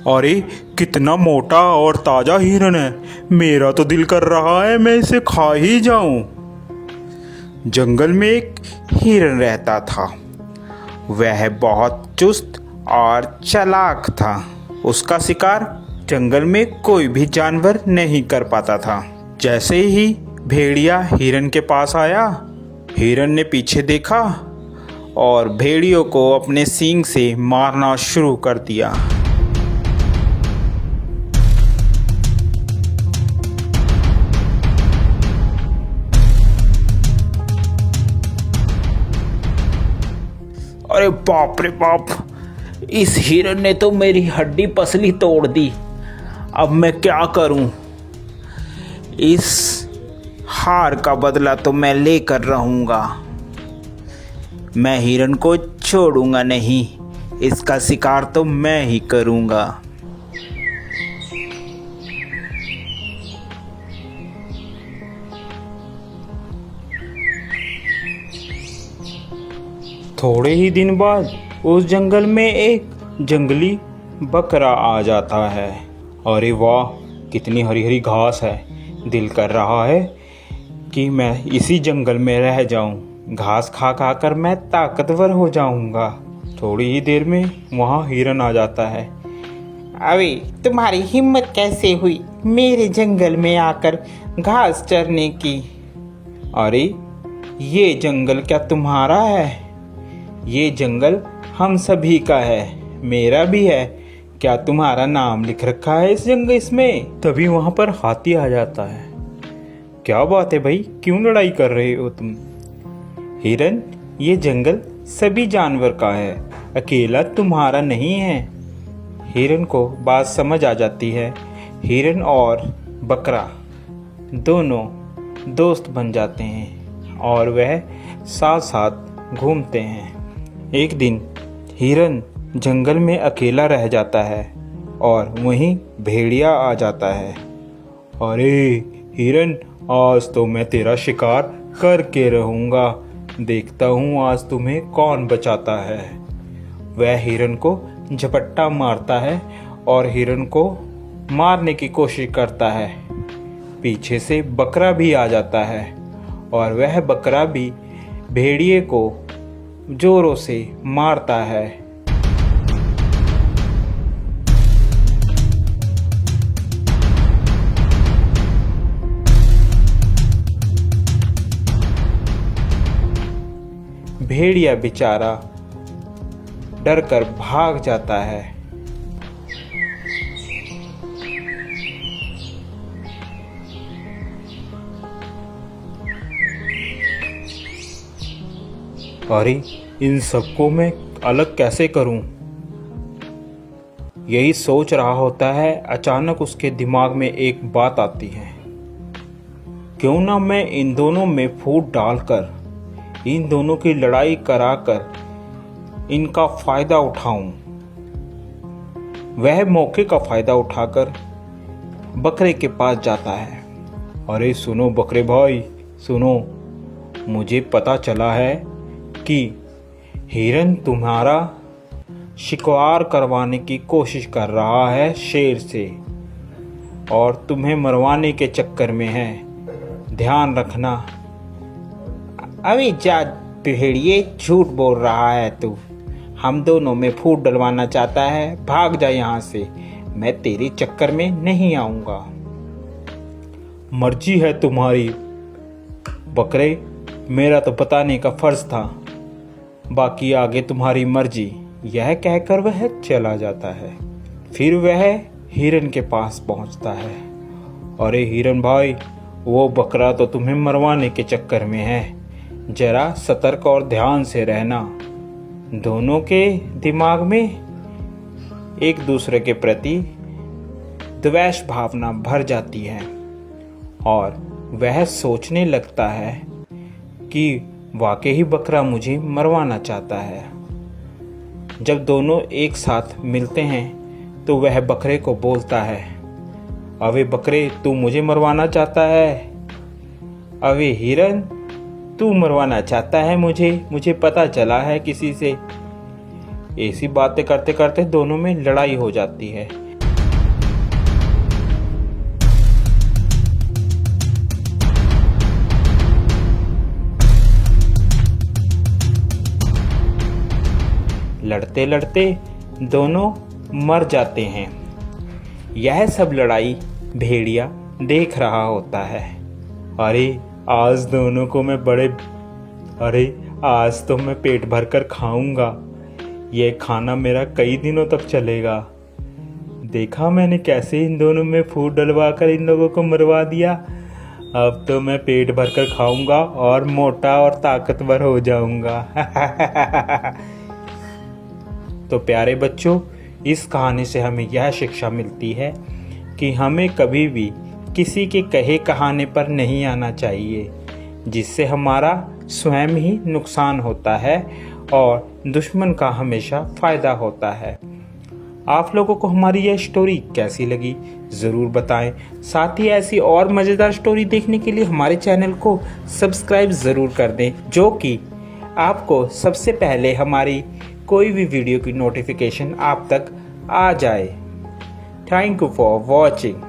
अरे कितना मोटा और ताजा हिरन है। मेरा तो दिल कर रहा है मैं इसे खा ही जाऊं। जंगल में एक हिरन रहता था। वह बहुत चुस्त और चालाक था। उसका शिकार जंगल में कोई भी जानवर नहीं कर पाता था। जैसे ही भेड़िया हिरन के पास आया, हिरन ने पीछे देखा और भेड़ियों को अपने सींग से मारना शुरू कर दिया। अरे बाप रे बाप, इस हिरन ने तो मेरी हड्डी पसली तोड़ दी। अब मैं क्या करूं? इस हार का बदला तो मैं लेकर रहूंगा। मैं हिरन को छोड़ूंगा नहीं। इसका शिकार तो मैं ही करूंगा। थोड़े ही दिन बाद उस जंगल में एक जंगली बकरा आ जाता है। अरे वाह, कितनी हरी हरी घास है। दिल कर रहा है कि मैं इसी जंगल में रह जाऊं। घास खा खा कर मैं ताकतवर हो जाऊंगा। थोड़ी ही देर में वहाँ हिरन आ जाता है। अरे तुम्हारी हिम्मत कैसे हुई मेरे जंगल में आकर घास चरने की? अरे ये जंगल क्या तुम्हारा है? ये जंगल हम सभी का है, मेरा भी है। क्या तुम्हारा नाम लिख रखा है इस जंगल इसमें? तभी वहां पर हाथी आ जाता है। क्या बात है भाई, क्यों लड़ाई कर रहे हो तुम? हिरन, ये जंगल सभी जानवर का है, अकेला तुम्हारा नहीं है। हिरन को बात समझ आ जाती है। हिरन और बकरा दोनों दोस्त बन जाते हैं और वह साथ साथ घूमते हैं। एक दिन हिरन जंगल में अकेला रह जाता है और वहीं भेड़िया आ जाता है। अरे हिरन, आज तो मैं तेरा शिकार करके रहूंगा। देखता हूँ आज तुम्हें कौन बचाता है। वह हिरन को झपट्टा मारता है और हिरन को मारने की कोशिश करता है। पीछे से बकरा भी आ जाता है और वह बकरा भी भेड़िए को जोरों से मारता है। भेड़िया बेचारा डरकर भाग जाता है। अरे इन सबको मैं अलग कैसे करूं? यही सोच रहा होता है, अचानक उसके दिमाग में एक बात आती है। क्यों ना मैं इन दोनों में फूट डालकर इन दोनों की लड़ाई कराकर इनका फायदा उठाऊं। वह मौके का फायदा उठाकर बकरे के पास जाता है। अरे सुनो बकरे भाई, सुनो, मुझे पता चला है कि हिरन तुम्हारा शिकार करवाने की कोशिश कर रहा है शेर से और तुम्हें मरवाने के चक्कर में है। ध्यान रखना। अभी जा भेड़िए, झूठ बोल रहा है तू। हम दोनों में फूट डलवाना चाहता है। भाग जा यहाँ से, मैं तेरे चक्कर में नहीं आऊंगा। मर्जी है तुम्हारी बकरे, मेरा तो बताने का फर्ज था, बाकी आगे तुम्हारी मर्जी। यह कहकर वह चला जाता है। फिर वह हिरन के पास पहुंचता है। अरे हिरन भाई, वो बकरा तो तुम्हें मरवाने के चक्कर में है। जरा सतर्क और ध्यान से रहना। दोनों के दिमाग में एक दूसरे के प्रति द्वेष भावना भर जाती है और वह सोचने लगता है कि वाकई ही बकरा मुझे मरवाना चाहता है। जब दोनों एक साथ मिलते हैं तो वह बकरे को बोलता है, अबे बकरे, तू मुझे मरवाना चाहता है? अबे हिरन, तू मरवाना चाहता है मुझे पता चला है किसी से। ऐसी बातें करते करते दोनों में लड़ाई हो जाती है। लड़ते लड़ते दोनों मर जाते हैं। यह सब लड़ाई भेड़िया देख रहा होता है। अरे आज दोनों को मैं आज तो मैं पेट भर कर खाऊंगा। ये खाना मेरा कई दिनों तक चलेगा। देखा मैंने कैसे इन दोनों में फूट डलवा कर इन लोगों को मरवा दिया। अब तो मैं पेट भर कर खाऊंगा और मोटा और ताकतवर हो जाऊंगा। तो प्यारे बच्चों, इस कहानी से हमें यह शिक्षा मिलती है कि हमें कभी भी किसी के कहे कहाने पर नहीं आना चाहिए, जिससे हमारा स्वयं ही नुकसान होता है और दुश्मन का हमेशा फ़ायदा होता है। आप लोगों को हमारी यह स्टोरी कैसी लगी ज़रूर बताएं। साथ ही ऐसी और मज़ेदार स्टोरी देखने के लिए हमारे चैनल को सब्सक्राइब ज़रूर कर दें, जो कि आपको सबसे पहले हमारी कोई भी वीडियो की नोटिफिकेशन आप तक आ जाए। Thank you for watching.